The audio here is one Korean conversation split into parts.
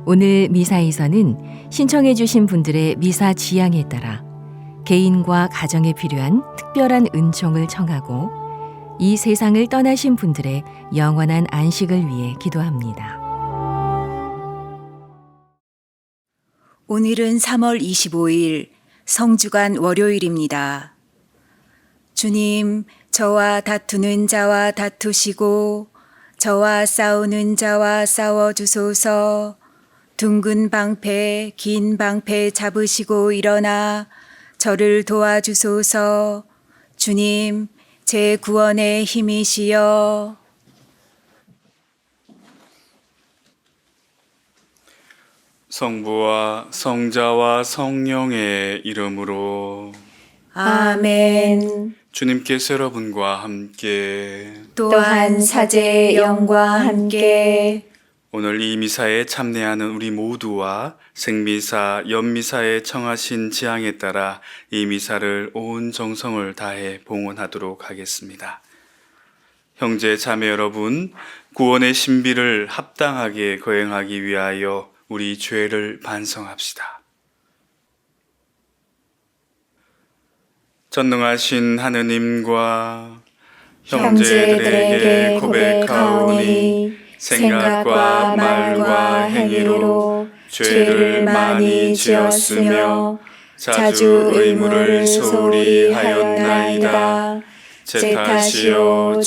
오늘 미사에서는 신청해 주신 분들의 미사 지향에 따라 개인과 가정에 필요한 특별한 은총을 청하고 이 세상을 떠나신 분들의 영원한 안식을 위해 기도합니다. 오늘은 3월 25일 성주간 월요일입니다. 주님, 저와 다투는 자와 다투시고 저와 싸우는 자와 싸워주소서. 둥근 방패, 긴 방패 잡으시고 일어나 저를 도와주소서. 주님, 제 구원의 힘이시여. 성부와 성자와 성령의 이름으로 아멘. 주님께서 여러분과 함께 또한 사제의 영과 함께 오늘 이 미사에 참여하는 우리 모두와 생미사, 연미사에 청하신 지향에 따라 이 미사를 온 정성을 다해 봉헌하도록 하겠습니다. 형제 자매 여러분, 구원의 신비를 합당하게 거행하기 위하여 우리 죄를 반성합시다. 전능하신 하느님과 형제들에게 고백하오니 생각과 말과 행위로 죄를 많이 지었으며 자주 의무를 소홀히 하였나이다. 제 탓이요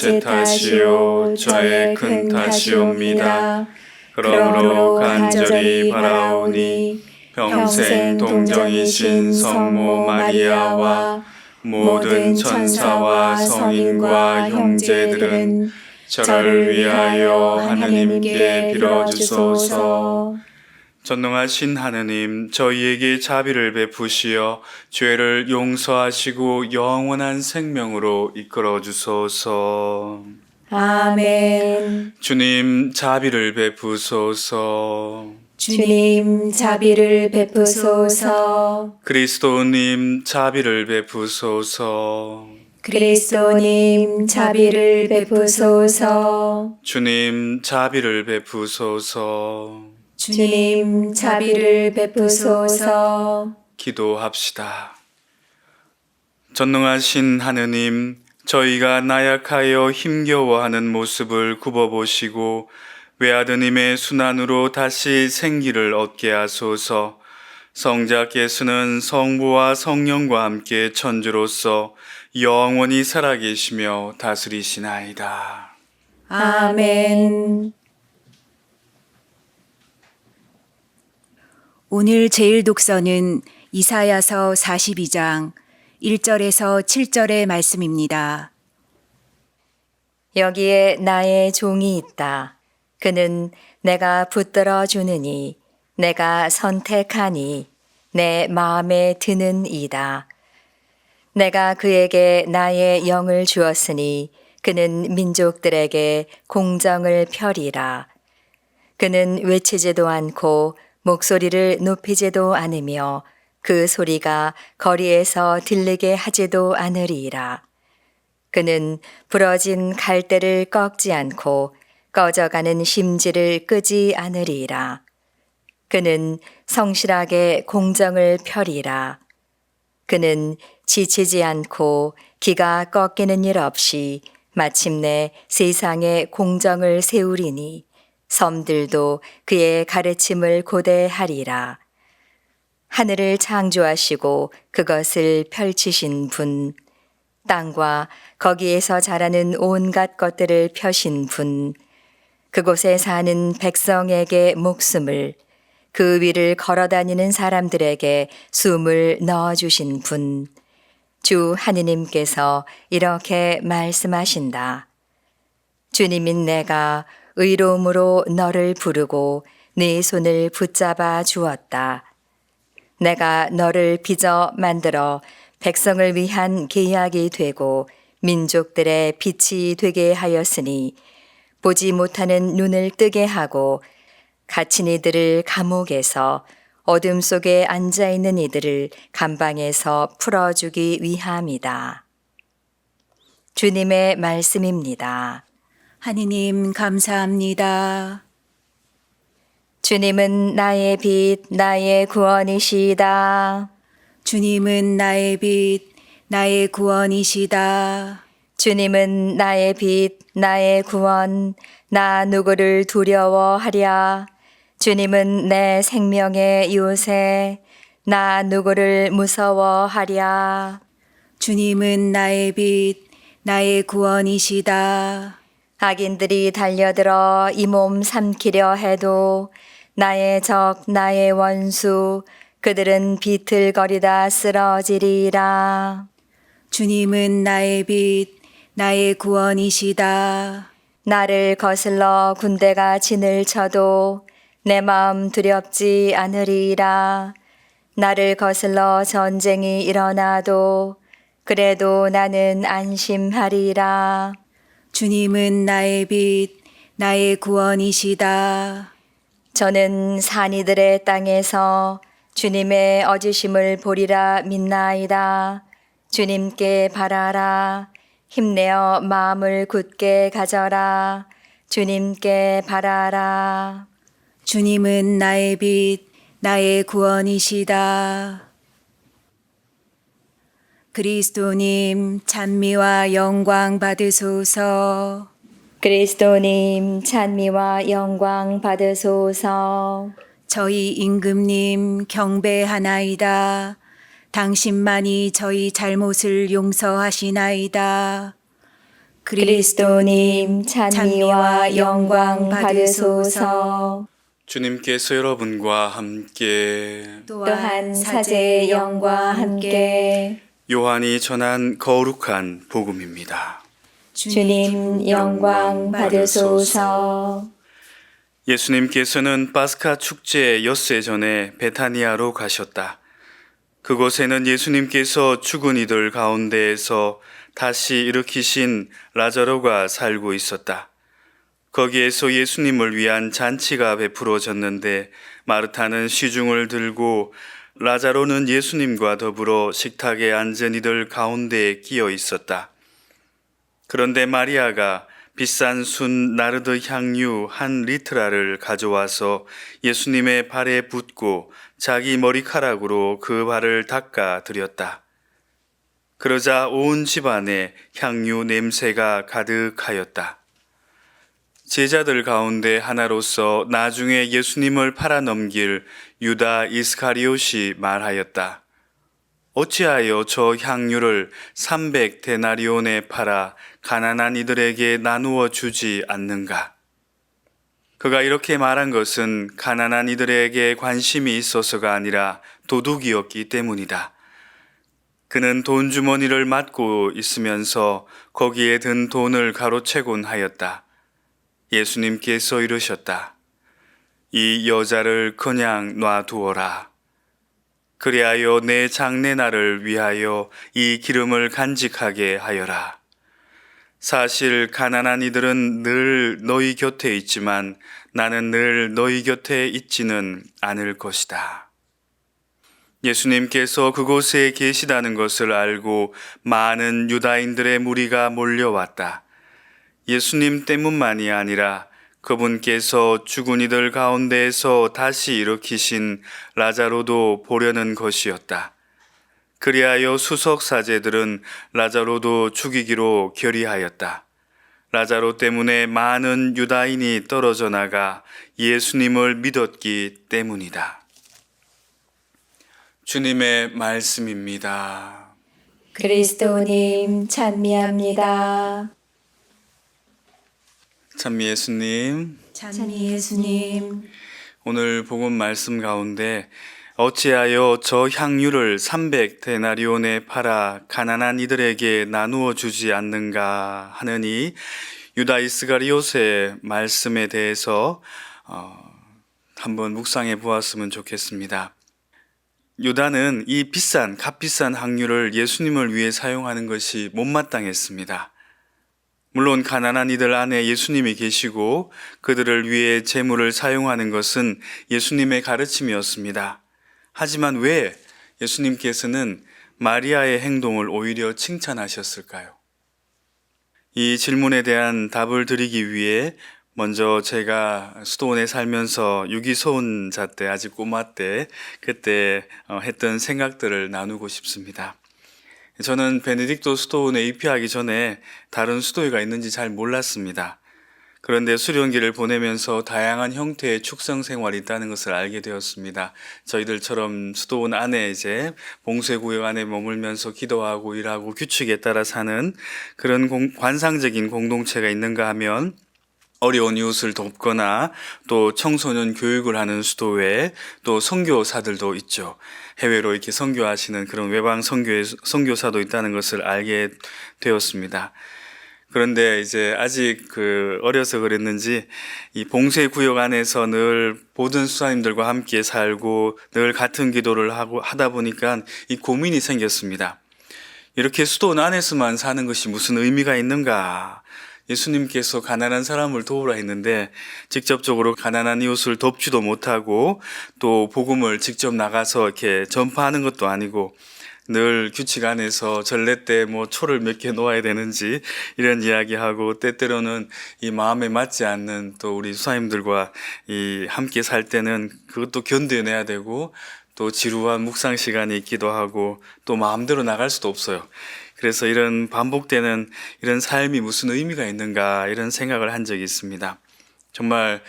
저의 큰 탓이옵니다. 그러므로 간절히 바라오니 평생 동정이신 성모 마리아와 모든 천사와 성인과 형제들은 저를 위하여 하느님께 빌어주소서. 전능하신 하느님, 저희에게 자비를 베푸시어 죄를 용서하시고 영원한 생명으로 이끌어 주소서. 아멘. 주님, 자비를 베푸소서. 주님, 자비를 베푸소서. 그리스도님, 자비를 베푸소서. 그리스도님, 자비를 베푸소서. 주님, 자비를 베푸소서. 주님, 자비를 베푸소서. 기도합시다. 전능하신 하느님, 저희가 나약하여 힘겨워하는 모습을 굽어보시고 외아드님의 순환으로 다시 생기를 얻게 하소서. 성자께서는 성부와 성령과 함께 천주로서 영원히 살아계시며 다스리시나이다. 아멘. 오늘 제일 독서는 이사야서 42장 1절에서 7절의 말씀입니다. 여기에 나의 종이 있다. 그는 내가 붙들어 주느니 내가 선택하니 내 마음에 드는 이다. 내가 그에게 나의 영을 주었으니 그는 민족들에게 공정을 펴리라. 그는 외치지도 않고 목소리를 높이지도 않으며 그 소리가 거리에서 들리게 하지도 않으리라. 그는 부러진 갈대를 꺾지 않고 꺼져가는 심지를 끄지 않으리라. 그는 성실하게 공정을 펴리라. 그는 지치지 않고 기가 꺾이는 일 없이 마침내 세상에 공정을 세우리니 섬들도 그의 가르침을 고대하리라. 하늘을 창조하시고 그것을 펼치신 분, 땅과 거기에서 자라는 온갖 것들을 펴신 분, 그곳에 사는 백성에게 목숨을, 그 위를 걸어다니는 사람들에게 숨을 넣어주신 분, 주 하느님께서 이렇게 말씀하신다. 주님인 내가 의로움으로 너를 부르고 네 손을 붙잡아 주었다. 내가 너를 빚어 만들어 백성을 위한 계약이 되고 민족들의 빛이 되게 하였으니 보지 못하는 눈을 뜨게 하고 갇힌 이들을 감옥에서 어둠 속에 앉아있는 이들을 감방에서 풀어주기 위함이다. 주님의 말씀입니다. 하느님 감사합니다. 주님은 나의 빛, 나의 구원이시다. 주님은 나의 빛, 나의 구원이시다. 주님은 나의 빛, 나의 구원, 나 누구를 두려워하랴. 주님은 내 생명의 요새, 나 누구를 무서워하랴. 주님은 나의 빛, 나의 구원이시다. 악인들이 달려들어 이 몸 삼키려 해도 나의 적, 나의 원수, 그들은 비틀거리다 쓰러지리라. 주님은 나의 빛, 나의 구원이시다. 나를 거슬러 군대가 진을 쳐도 내 마음 두렵지 않으리라. 나를 거슬러 전쟁이 일어나도 그래도 나는 안심하리라. 주님은 나의 빛, 나의 구원이시다. 저는 산이들의 땅에서 주님의 어지심을 보리라 믿나이다. 주님께 바라라. 힘내어 마음을 굳게 가져라. 주님께 바라라. 주님은 나의 빛, 나의 구원이시다. 그리스도님 찬미와 영광 받으소서. 그리스도님 찬미와 영광 받으소서. 저희 임금님 경배하나이다. 당신만이 저희 잘못을 용서하시나이다. 그리스도님 찬미와 영광 받으소서. 주님께서 여러분과 함께 또한 사제의 영과 함께 요한이 전한 거룩한 복음입니다. 주님 영광 받으소서. 예수님께서는 파스카 축제 엿새 전에 베타니아로 가셨다. 그곳에는 예수님께서 죽은 이들 가운데에서 다시 일으키신 라자로가 살고 있었다. 거기에서 예수님을 위한 잔치가 베풀어졌는데 마르타는 시중을 들고 라자로는 예수님과 더불어 식탁에 앉은 이들 가운데에 끼어 있었다. 그런데 마리아가 비싼 순 나르드 향유 한 리트라를 가져와서 예수님의 발에 붓고 자기 머리카락으로 그 발을 닦아 드렸다. 그러자 온 집안에 향유 냄새가 가득하였다. 제자들 가운데 하나로서 나중에 예수님을 팔아넘길 유다 이스카리옷이 말하였다. 어찌하여 저 향유를 300데나리온에 팔아 가난한 이들에게 나누어 주지 않는가? 그가 이렇게 말한 것은 가난한 이들에게 관심이 있어서가 아니라 도둑이었기 때문이다. 그는 돈 주머니를 맡고 있으면서 거기에 든 돈을 가로채곤 하였다. 예수님께서 이르셨다. 이 여자를 그냥 놔두어라. 그리하여 내 장례날을 위하여 이 기름을 간직하게 하여라. 사실 가난한 이들은 늘 너희 곁에 있지만 나는 늘 너희 곁에 있지는 않을 것이다. 예수님께서 그곳에 계시다는 것을 알고 많은 유다인들의 무리가 몰려왔다. 예수님 때문만이 아니라 그분께서 죽은 이들 가운데에서 다시 일으키신 라자로도 보려는 것이었다. 그리하여 수석 사제들은 라자로도 죽이기로 결의하였다. 라자로 때문에 많은 유다인이 떨어져 나가 예수님을 믿었기 때문이다. 주님의 말씀입니다. 그리스도님 찬미합니다. 찬미 예수님, 찬미 예수님. 오늘 복음 말씀 가운데 어찌하여 저 향유를 300데나리온에 팔아 가난한 이들에게 나누어 주지 않는가 하느니 유다 이스가리옷의 말씀에 대해서 한번 묵상해 보았으면 좋겠습니다. 유다는 이 값비싼 향유를 예수님을 위해 사용하는 것이 못마땅했습니다. 물론 가난한 이들 안에 예수님이 계시고 그들을 위해 재물을 사용하는 것은 예수님의 가르침이었습니다. 하지만 왜 예수님께서는 마리아의 행동을 오히려 칭찬하셨을까요? 이 질문에 대한 답을 드리기 위해 먼저 제가 수도원에 살면서 유기소원자 때, 아직 꼬마 때, 그때 했던 생각들을 나누고 싶습니다. 저는 베네딕토 수도원에 입회하기 전에 다른 수도회가 있는지 잘 몰랐습니다. 그런데 수련기를 보내면서 다양한 형태의 축성 생활이 있다는 것을 알게 되었습니다. 저희들처럼 수도원 안에 이제 봉쇄구역 안에 머물면서 기도하고 일하고 규칙에 따라 사는 그런 관상적인 공동체가 있는가 하면 어려운 이웃을 돕거나 또 청소년 교육을 하는 수도회, 또 선교사들도 있죠. 해외로 이렇게 선교하시는 그런 외방 선교사도 있다는 것을 알게 되었습니다. 그런데 이제 아직 어려서 그랬는지 이 봉쇄 구역 안에서 늘 모든 수사님들과 함께 살고 늘 같은 기도를 하다 보니까 이 고민이 생겼습니다. 이렇게 수도원 안에서만 사는 것이 무슨 의미가 있는가? 예수님께서 가난한 사람을 도우라 했는데 직접적으로 가난한 이웃을 돕지도 못하고 또 복음을 직접 나가서 이렇게 전파하는 것도 아니고 늘 규칙 안에서 전례 때 초를 몇 개 놓아야 되는지 이런 이야기하고 때때로는 이 마음에 맞지 않는 또 우리 수사님들과 이 함께 살 때는 그것도 견뎌내야 되고 또 지루한 묵상 시간이 있기도 하고 또 마음대로 나갈 수도 없어요. 그래서 이런 반복되는 이런 삶이 무슨 의미가 있는가 이런 생각을 한 적이 있습니다. 정말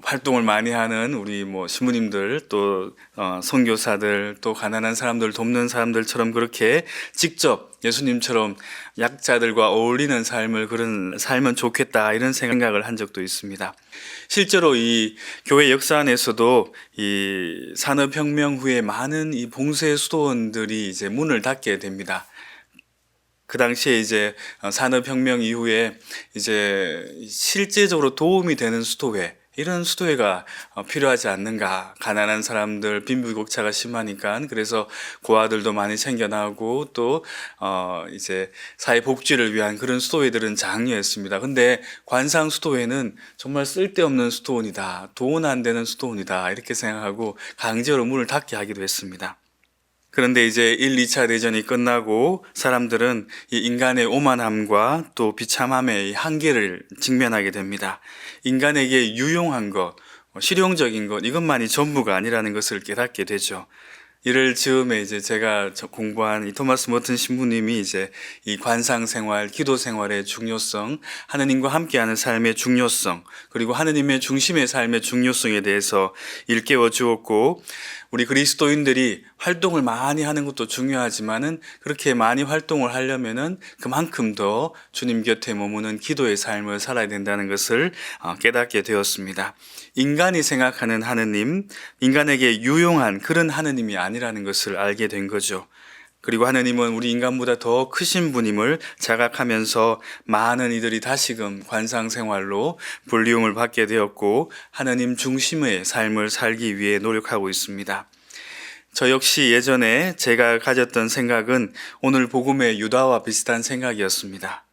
활동을 많이 하는 우리 신부님들 또 선교사들 또 가난한 사람들 돕는 사람들처럼 그렇게 직접 예수님처럼 약자들과 어울리는 그런 살면 좋겠다 이런 생각을 한 적도 있습니다. 실제로 이 교회 역사 안에서도 이 산업혁명 후에 많은 이 봉쇄 수도원들이 이제 문을 닫게 됩니다. 그 당시에 이제 산업혁명 이후에 이제 실제적으로 도움이 되는 수도회, 이런 수도회가 필요하지 않는가. 가난한 사람들, 빈부격차가 심하니까. 그래서 고아들도 많이 생겨나고 또 이제 사회복지를 위한 그런 수도회들은 장려했습니다. 근데 관상 수도회는 정말 쓸데없는 수도원이다. 도움 안 되는 수도원이다. 이렇게 생각하고 강제로 문을 닫게 하기도 했습니다. 그런데 이제 1, 2차 대전이 끝나고 사람들은 이 인간의 오만함과 또 비참함의 한계를 직면하게 됩니다. 인간에게 유용한 것, 실용적인 것, 이것만이 전부가 아니라는 것을 깨닫게 되죠. 이를 즈음에 이제 제가 공부한 이 토마스 머튼 신부님이 이제 이 관상 생활, 기도 생활의 중요성, 하느님과 함께하는 삶의 중요성, 그리고 하느님의 중심의 삶의 중요성에 대해서 일깨워 주었고, 우리 그리스도인들이 활동을 많이 하는 것도 중요하지만은 그렇게 많이 활동을 하려면은 그만큼 더 주님 곁에 머무는 기도의 삶을 살아야 된다는 것을 깨닫게 되었습니다. 인간이 생각하는 하느님, 인간에게 유용한 그런 하느님이 아니라는 것을 알게 된 거죠. 그리고 하느님은 우리 인간보다 더 크신 분임을 자각하면서 많은 이들이 다시금 관상생활로 불리움을 받게 되었고 하느님 중심의 삶을 살기 위해 노력하고 있습니다. 저 역시 예전에 제가 가졌던 생각은 오늘 복음의 유다와 비슷한 생각이었습니다.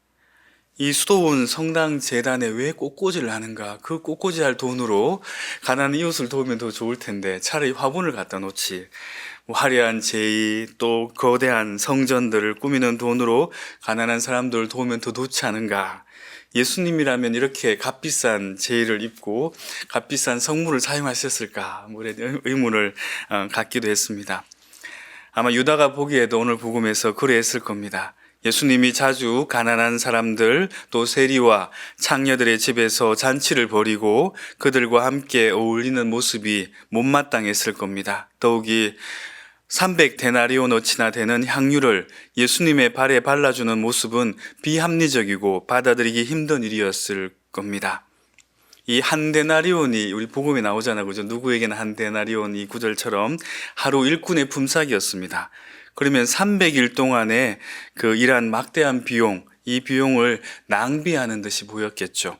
이 수도원 성당 재단에 왜 꽃꽂이를 하는가? 그 꽃꽂이 할 돈으로 가난한 이웃을 도우면 더 좋을 텐데 차라리 화분을 갖다 놓지. 화려한 제의 또 거대한 성전들을 꾸미는 돈으로 가난한 사람들을 도우면 더 좋지 않은가? 예수님이라면 이렇게 값비싼 제의를 입고 값비싼 성물을 사용하셨을까? 이런 의문을 갖기도 했습니다. 아마 유다가 보기에도 오늘 복음에서 그랬을 겁니다. 예수님이 자주 가난한 사람들 또 세리와 창녀들의 집에서 잔치를 벌이고 그들과 함께 어울리는 모습이 못마땅했을 겁니다. 더욱이 300데나리온어치나 되는 향유를 예수님의 발에 발라주는 모습은 비합리적이고 받아들이기 힘든 일이었을 겁니다. 이 한 데나리온이 우리 복음에 나오잖아요. 그죠? 누구에게는 한 데나리온 이 구절처럼 하루 일꾼의 품삯이었습니다. 그러면 300일 동안에 그 일한 막대한 비용, 이 비용을 낭비하는 듯이 보였겠죠.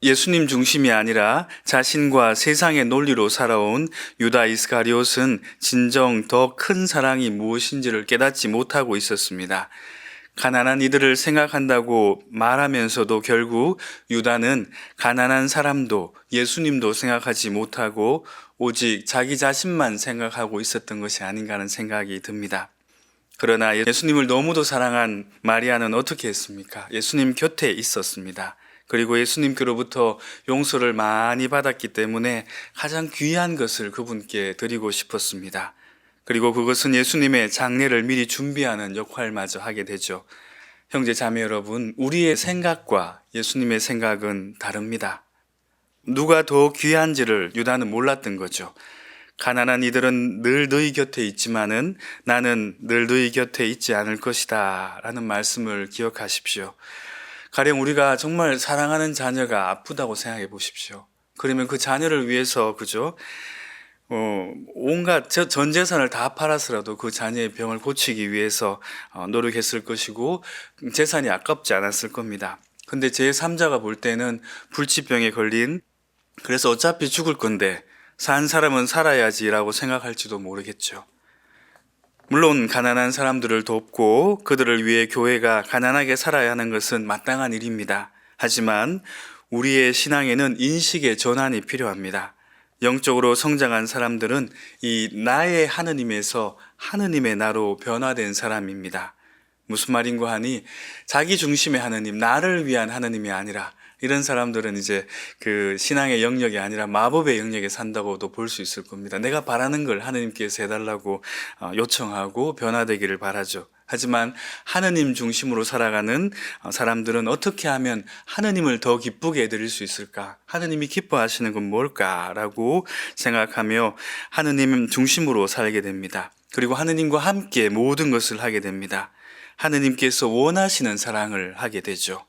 예수님 중심이 아니라 자신과 세상의 논리로 살아온 유다 이스카리옷은 진정 더 큰 사랑이 무엇인지를 깨닫지 못하고 있었습니다. 가난한 이들을 생각한다고 말하면서도 결국 유다는 가난한 사람도 예수님도 생각하지 못하고 오직 자기 자신만 생각하고 있었던 것이 아닌가 하는 생각이 듭니다. 그러나 예수님을 너무도 사랑한 마리아는 어떻게 했습니까? 예수님 곁에 있었습니다. 그리고 예수님께로부터 용서를 많이 받았기 때문에 가장 귀한 것을 그분께 드리고 싶었습니다. 그리고 그것은 예수님의 장례를 미리 준비하는 역할마저 하게 되죠. 형제 자매 여러분, 우리의 생각과 예수님의 생각은 다릅니다. 누가 더 귀한지를 유다는 몰랐던 거죠. 가난한 이들은 늘 너희 곁에 있지만은 나는 늘 너희 곁에 있지 않을 것이다 라는 말씀을 기억하십시오. 가령 우리가 정말 사랑하는 자녀가 아프다고 생각해 보십시오. 그러면 그 자녀를 위해서 그죠? 온갖 전 재산을 다 팔아서라도 그 자녀의 병을 고치기 위해서 노력했을 것이고 재산이 아깝지 않았을 겁니다. 근데 제3자가 볼 때는 불치병에 걸린, 그래서 어차피 죽을 건데 산 사람은 살아야지라고 생각할지도 모르겠죠. 물론 가난한 사람들을 돕고 그들을 위해 교회가 가난하게 살아야 하는 것은 마땅한 일입니다. 하지만 우리의 신앙에는 인식의 전환이 필요합니다. 영적으로 성장한 사람들은 이 나의 하느님에서 하느님의 나로 변화된 사람입니다. 무슨 말인고 하니 자기 중심의 하느님, 나를 위한 하느님이 아니라, 이런 사람들은 이제 그 신앙의 영역이 아니라 마법의 영역에 산다고도 볼 수 있을 겁니다. 내가 바라는 걸 하느님께서 해달라고 요청하고 변화되기를 바라죠. 하지만 하느님 중심으로 살아가는 사람들은 어떻게 하면 하느님을 더 기쁘게 해드릴 수 있을까? 하느님이 기뻐하시는 건 뭘까라고 생각하며 하느님 중심으로 살게 됩니다. 그리고 하느님과 함께 모든 것을 하게 됩니다. 하느님께서 원하시는 사랑을 하게 되죠.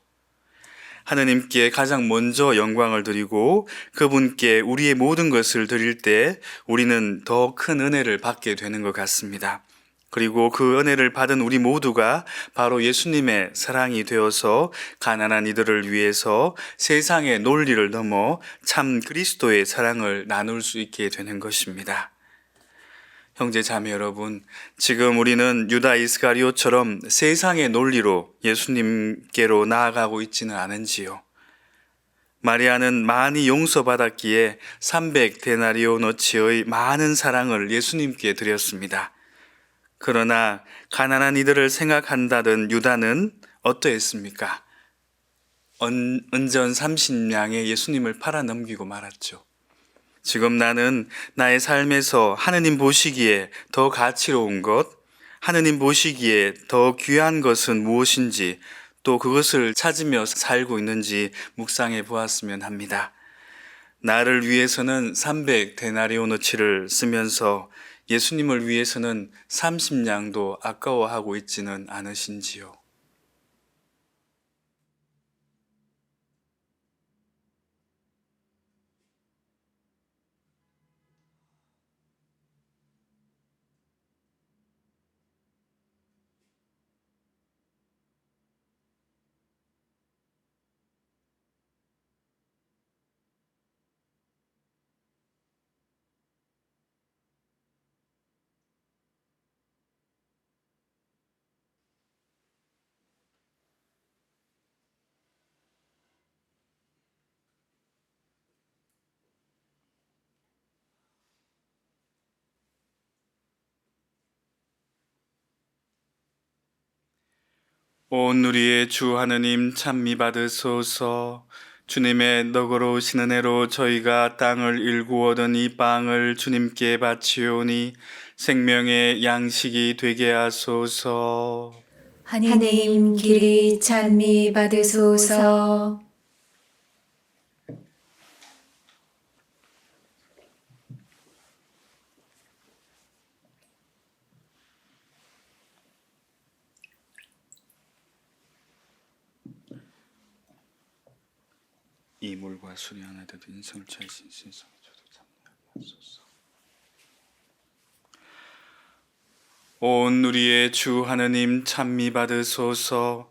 하느님께 가장 먼저 영광을 드리고 그분께 우리의 모든 것을 드릴 때 우리는 더 큰 은혜를 받게 되는 것 같습니다. 그리고 그 은혜를 받은 우리 모두가 바로 예수님의 사랑이 되어서 가난한 이들을 위해서 세상의 논리를 넘어 참 그리스도의 사랑을 나눌 수 있게 되는 것입니다. 형제 자매 여러분, 지금 우리는 유다 이스가리옷처럼 세상의 논리로 예수님께로 나아가고 있지는 않은지요? 마리아는 많이 용서받았기에 300데나리오너치의 많은 사랑을 예수님께 드렸습니다. 그러나 가난한 이들을 생각한다던 유다는 어떠했습니까? 은전 30냥에 예수님을 팔아넘기고 말았죠. 지금 나는 나의 삶에서 하느님 보시기에 더 가치로운 것, 하느님 보시기에 더 귀한 것은 무엇인지, 또 그것을 찾으며 살고 있는지 묵상해 보았으면 합니다. 나를 위해서는 300데나리오너치를 쓰면서 예수님을 위해서는 30냥도 아까워하고 있지는 않으신지요? 온 우리의 주 하느님 찬미 받으소서. 주님의 너그러우신 은혜로 저희가 땅을 일구 얻은 이 빵을 주님께 바치오니 생명의 양식이 되게 하소서. 하느님 길이 찬미 받으소서. 이 물과 술이 하나 되도 인생을 취하신 신성의 저도 참여하게 하소서. 온 우리의 주 하느님 찬미 받으소서.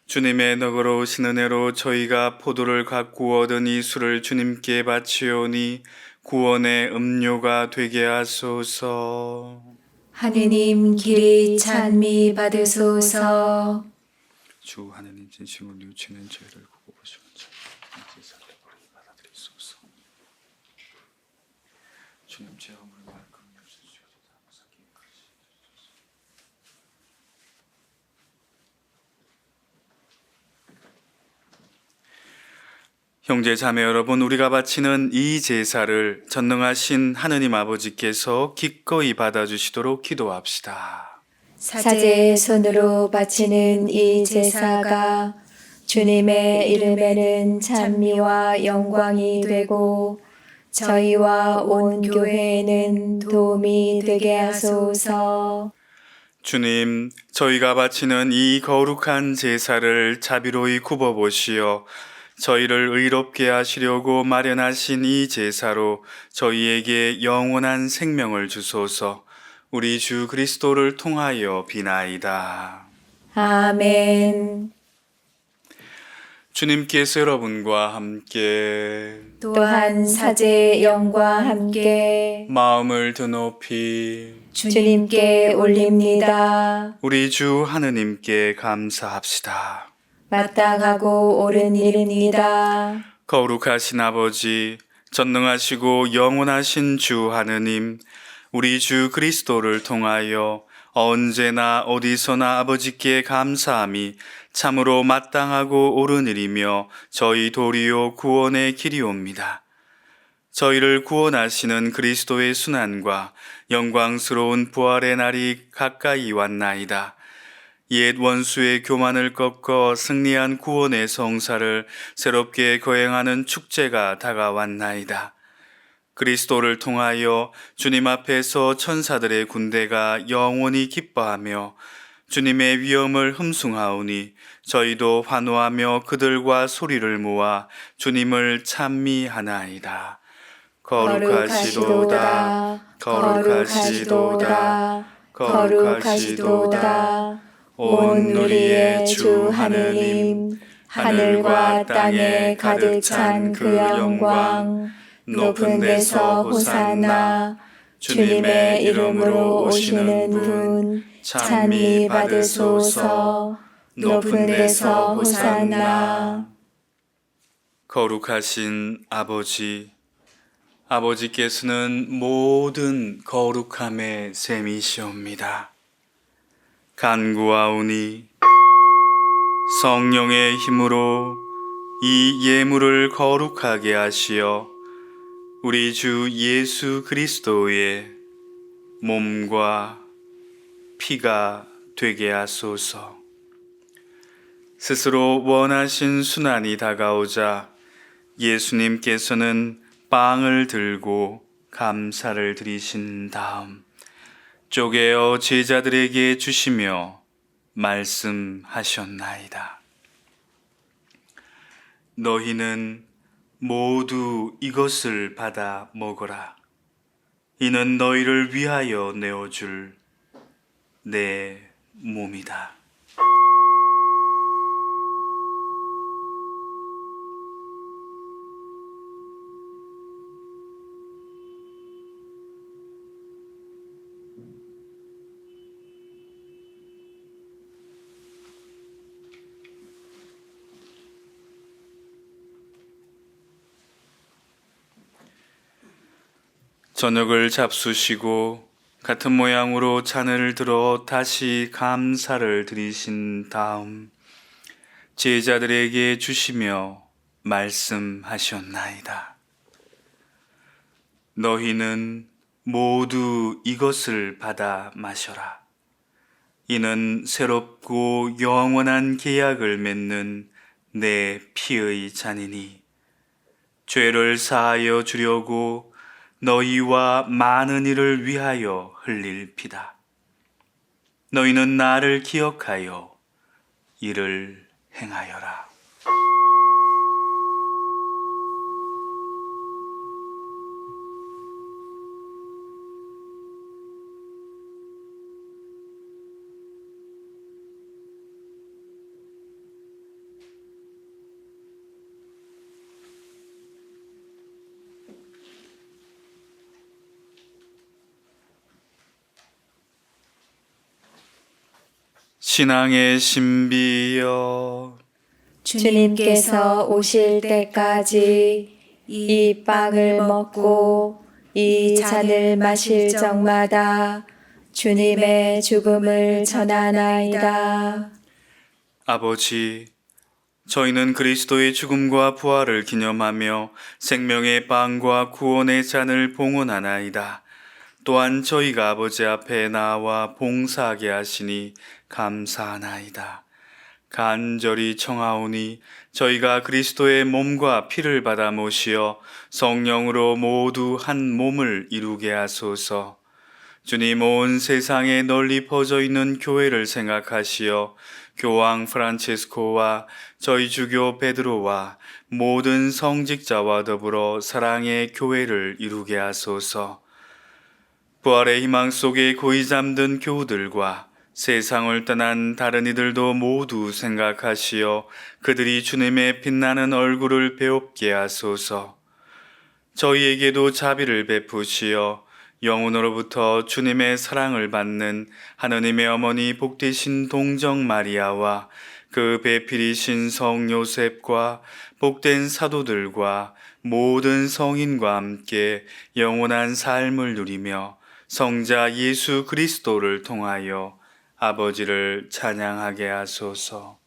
주님의 너그러우신 은혜로 저희가 포도를 가꾸어 얻은 이 술을 주님께 바치오니 구원의 음료가 되게 하소서. 하느님 길이 찬미 받으소서. 주 하느님 진심으로 뉘우치는 죄를 보고 보시는 자 제사를 버리게 받아들이소서. 주님 죄와 물과 금이 없으시어도 다 무사하게 하시옵소서. 형제 자매 여러분, 우리가 바치는 이 제사를 전능하신 하느님 아버지께서 기꺼이 받아주시도록 기도합시다. 사제의 손으로 바치는 이 제사가 주님의 이름에는 찬미와 영광이 되고 저희와 온 교회에는 도움이 되게 하소서. 주님, 저희가 바치는 이 거룩한 제사를 자비로이 굽어보시어 저희를 의롭게 하시려고 마련하신 이 제사로 저희에게 영원한 생명을 주소서. 우리 주 그리스도를 통하여 비나이다. 아멘. 주님께서 여러분과 함께 또한 사제의 영과 함께 마음을 드높이 주님께 올립니다. 우리 주 하느님께 감사합시다. 마땅하고 옳은 일입니다. 거룩하신 아버지, 전능하시고 영원하신 주 하느님, 우리 주 그리스도를 통하여 언제나 어디서나 아버지께 감사함이 참으로 마땅하고 옳은 일이며 저희 도리요 구원의 길이옵니다. 저희를 구원하시는 그리스도의 순환과 영광스러운 부활의 날이 가까이 왔나이다. 옛 원수의 교만을 꺾어 승리한 구원의 성사를 새롭게 거행하는 축제가 다가왔나이다. 그리스도를 통하여 주님 앞에서 천사들의 군대가 영원히 기뻐하며 주님의 위엄을 흠숭하오니 저희도 환호하며 그들과 소리를 모아 주님을 찬미하나이다. 거룩하시도다, 거룩하시도다, 거룩하시도다. 온 우리의 주 하느님, 하늘과 땅에 가득 찬 그 영광, 높은 데서 호산나, 주님의 이름으로 오시는 분, 찬미 받으소서. 높은 데서 호산나. 거룩하신 아버지, 아버지께서는 모든 거룩함의 셈이시옵니다. 간구하오니 성령의 힘으로 이 예물을 거룩하게 하시어 우리 주 예수 그리스도의 몸과 피가 되게 하소서. 스스로 원하신 순환이 다가오자 예수님께서는 빵을 들고 감사를 드리신 다음 쪼개어 제자들에게 주시며 말씀하셨나이다. 너희는 모두 이것을 받아 먹어라. 이는 너희를 위하여 내어줄 내 몸이다. 저녁을 잡수시고 같은 모양으로 잔을 들어 다시 감사를 드리신 다음 제자들에게 주시며 말씀하셨나이다. 너희는 모두 이것을 받아 마셔라. 이는 새롭고 영원한 계약을 맺는 내 피의 잔이니 죄를 사하여 주려고 너희와 많은 이를 위하여 흘릴 피다. 너희는 나를 기억하여 이를 행하여라. 신앙의 신비여, 주님께서 오실 때까지 이 빵을 먹고 이 잔을 마실 적마다 주님의 죽음을 전하나이다. 아버지, 저희는 그리스도의 죽음과 부활을 기념하며 생명의 빵과 구원의 잔을 봉헌하나이다. 또한 저희가 아버지 앞에 나와 봉사하게 하시니 감사하나이다. 간절히 청하오니 저희가 그리스도의 몸과 피를 받아 모시어 성령으로 모두 한 몸을 이루게 하소서. 주님, 온 세상에 널리 퍼져 있는 교회를 생각하시어 교황 프란체스코와 저희 주교 베드로와 모든 성직자와 더불어 사랑의 교회를 이루게 하소서. 부활의 희망 속에 고이 잠든 교우들과 세상을 떠난 다른 이들도 모두 생각하시어 그들이 주님의 빛나는 얼굴을 배웁게 하소서. 저희에게도 자비를 베푸시어 영혼으로부터 주님의 사랑을 받는 하느님의 어머니 복되신 동정 마리아와 그 배필이신 성 요셉과 복된 사도들과 모든 성인과 함께 영원한 삶을 누리며 성자 예수 그리스도를 통하여 아버지를 찬양하게 하소서.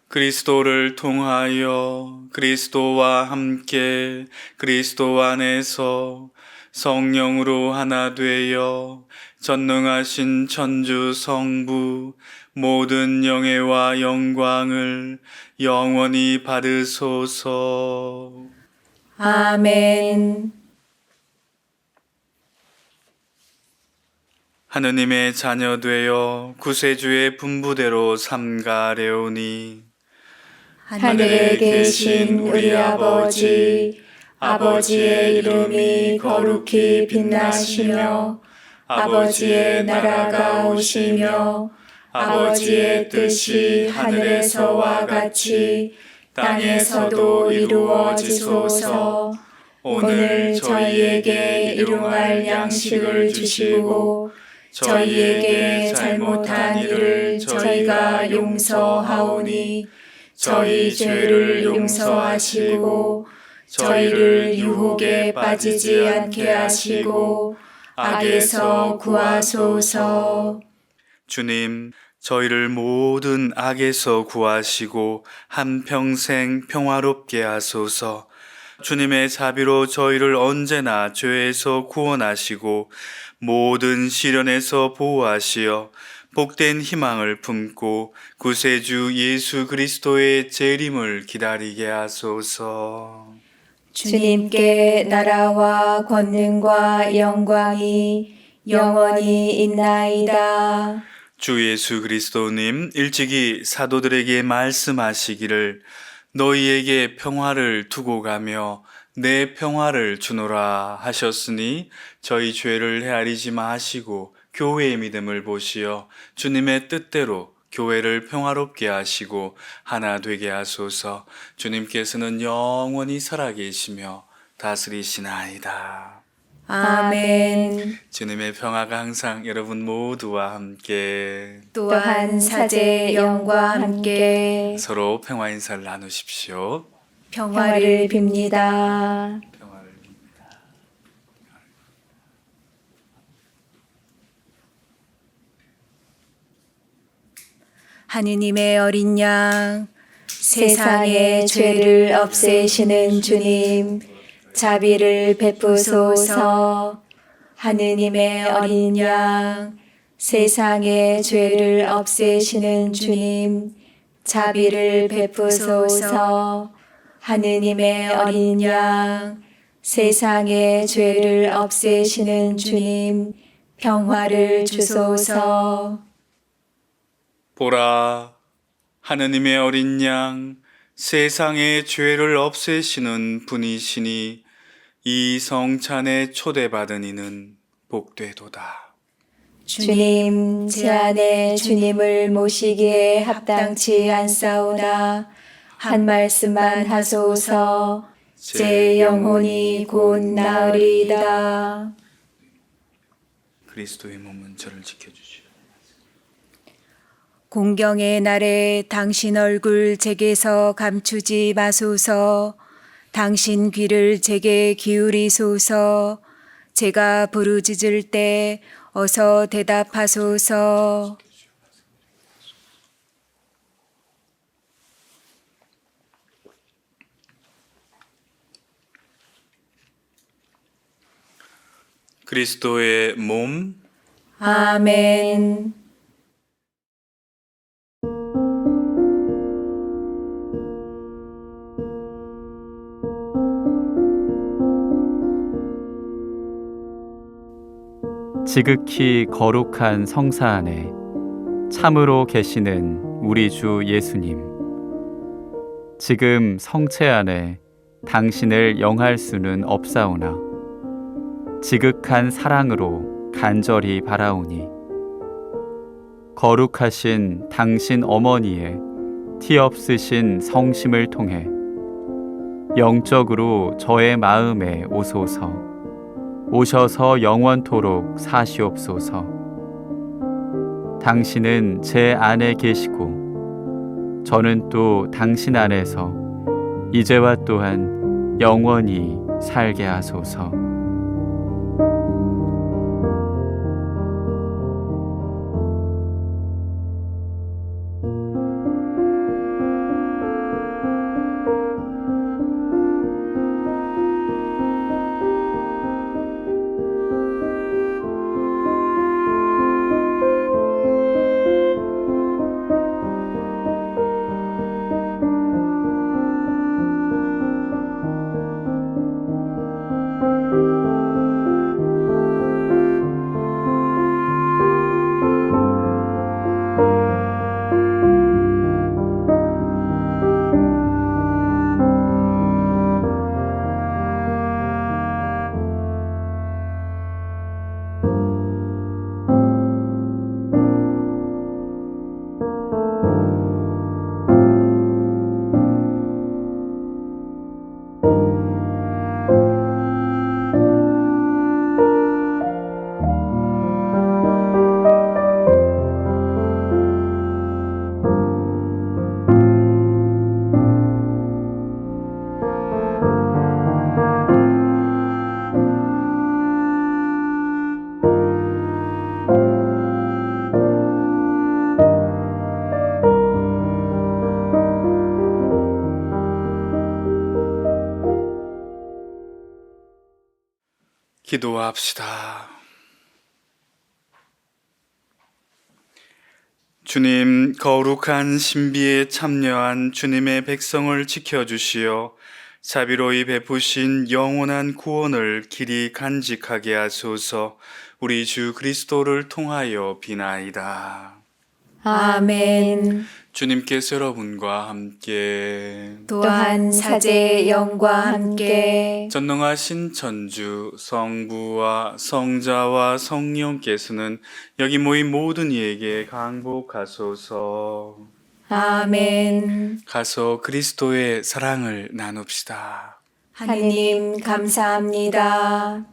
그리스도를 통하여 그리스도와 함께 그리스도 안에서 성령으로 하나 되어 전능하신 천주 성부 모든 영예와 영광을 영원히 받으소서. 아멘. 하느님의 자녀 되어 구세주의 분부대로 삼가려오니 하늘에 계신 우리 아버지, 아버지의 이름이 거룩히 빛나시며 아버지의 나라가 오시며 아버지의 뜻이 하늘에서와 같이 땅에서도 이루어지소서. 오늘 저희에게 일용할 양식을 주시고 저희에게 잘못한 일을 저희가 용서하오니 저희 죄를 용서하시고 저희를 유혹에 빠지지 않게 하시고 악에서 구하소서. 주님, 저희를 모든 악에서 구하시고 한평생 평화롭게 하소서. 주님의 자비로 저희를 언제나 죄에서 구원하시고 모든 시련에서 보호하시어 복된 희망을 품고 구세주 예수 그리스도의 재림을 기다리게 하소서. 주님께 나라와 권능과 영광이 영원히 있나이다. 주 예수 그리스도님, 일찍이 사도들에게 말씀하시기를 너희에게 평화를 두고 가며 내 평화를 주노라 하셨으니 저희 죄를 헤아리지 마시고 교회의 믿음을 보시어 주님의 뜻대로 교회를 평화롭게 하시고 하나 되게 하소서. 주님께서는 영원히 살아계시며 다스리시나이다. 아멘. 주님의 평화가 항상 여러분 모두와 함께 또한 사제의 영과 함께 서로 평화 인사를 나누십시오. 평화를 빕니다. 평화를 하느님의 어린 양, 세상의 죄를 없애시는 주님, 자비를 베푸소서. 하느님의 어린 양, 세상의 죄를 없애시는 주님, 자비를 베푸소서. 하느님의 어린 양, 세상의 죄를 없애시는 주님, 평화를 주소서. 보라, 하느님의 어린 양, 세상의 죄를 없애시는 분이시니 이 성찬에 초대받은 이는 복되도다. 주님, 제 안에 주님을 모시기에 합당치 않사오나 한 말씀만 하소서. 제 영혼이 곧 나으리이다. 그리스도의 몸은 저를 지켜주시오. 공경의 날에 당신 얼굴 제게서 감추지 마소서. 당신 귀를 제게 기울이소서. 제가 부르짖을 때 어서 대답하소서. 그리스도의 몸, 아멘. 지극히 거룩한 성사 안에 참으로 계시는 우리 주 예수님. 지금 성체 안에 당신을 영할 수는 없사오나 지극한 사랑으로 간절히 바라오니 거룩하신 당신 어머니의 티 없으신 성심을 통해 영적으로 저의 마음에 오소서. 오셔서 영원토록 사시옵소서. 당신은 제 안에 계시고 저는 또 당신 안에서 이제와 또한 영원히 살게 하소서. 기도합시다. 주님, 거룩한 신비에 참여한 주님의 백성을 지켜주시어 자비로이 베푸신 영원한 구원을 길이 간직하게 하소서. 우리 주 그리스도를 통하여 비나이다. 아멘. 주님께서 여러분과 함께 또한 사제의 영과 함께 전능하신 천주 성부와 성자와 성령께서는 여기 모인 모든 이에게 강복하소서. 아멘. 가서 그리스도의 사랑을 나눕시다. 하느님 감사합니다.